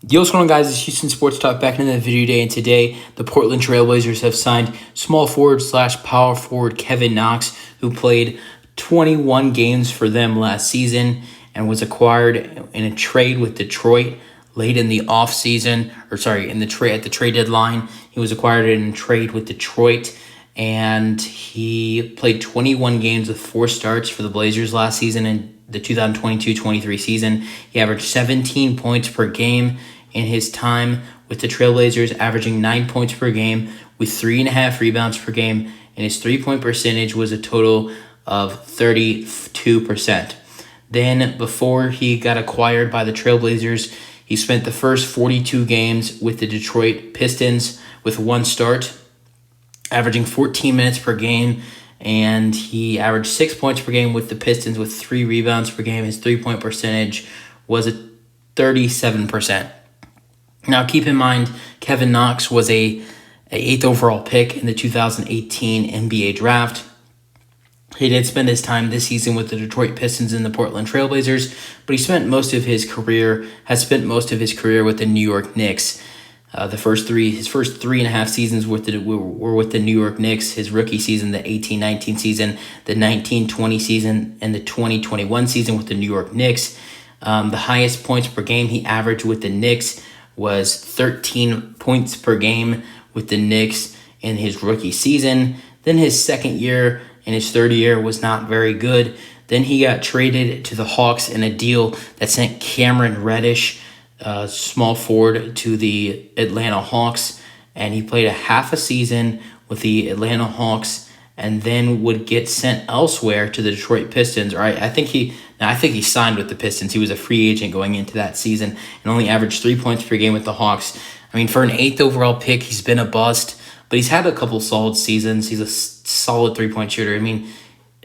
Yo, what's going on, guys? It's Houston Sports Talk back in the video today, and today the Portland Trailblazers have signed small forward / power forward Kevin Knox, who played 21 games for them last season and was acquired in a trade with Detroit late in the offseason, in the trade at the trade deadline. He was acquired in a trade with Detroit, and he played 21 games with 4 starts for the Blazers last season in the 2022-23 season. He averaged 17 points per game in his time with the Trailblazers, averaging 9 points per game with 3.5 rebounds per game, and his three-point percentage was a total of 32%. Then, before he got acquired by the Trailblazers, he spent the first 42 games with the Detroit Pistons with 1 start, averaging 14 minutes per game, and he averaged 6 points per game with the Pistons with 3 rebounds per game. His three-point percentage was 37%. Now, keep in mind, Kevin Knox was a 8th overall pick in the 2018 NBA draft. He did spend his time this season with the Detroit Pistons and the Portland Trailblazers, but he spent most of his career with the New York Knicks. His first 3.5 seasons were with the New York Knicks. His rookie season, the 18-19 season, the 19-20 season, and the 20-21 season with the New York Knicks. The highest points per game he averaged with the Knicks was 13 points per game with the Knicks in his rookie season. Then his second year and his third year was not very good. Then he got traded to the Hawks in a deal that sent Cameron Reddish, small forward, to the Atlanta Hawks, and he played a half a season with the Atlanta Hawks and then would get sent elsewhere to the Detroit Pistons. Right? I think he signed with the Pistons. He was a free agent going into that season and only averaged 3 points per game with the Hawks. I mean, for an 8th overall pick, he's been a bust, but he's had a couple solid seasons. He's a solid three-point shooter. I mean,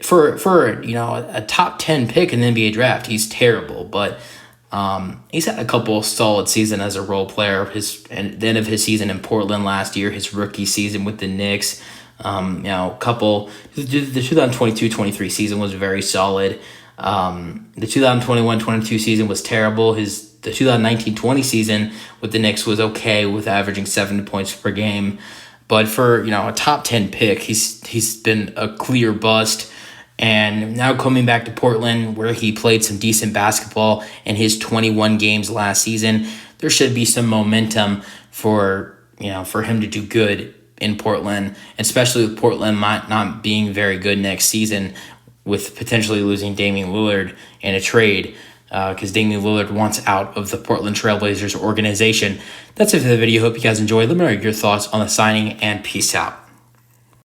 for a top 10 pick in the NBA draft, he's terrible, but he's had a couple solid seasons as a role player. And the end of his season in Portland last year, his rookie season with the Knicks, the 2022-23 season was very solid. The 2021-22 season was terrible. The 2019-20 season with the Knicks was okay, with averaging 7 points per game. But for a top 10 pick, he's been a clear bust. And now coming back to Portland, where he played some decent basketball in his 21 games last season, there should be some momentum for him to do good in Portland, especially with Portland not being very good next season, with potentially losing Damian Lillard in a trade, because Damian Lillard wants out of the Portland Trailblazers organization. That's it for the video. Hope you guys enjoyed. Let me know your thoughts on the signing, and peace out.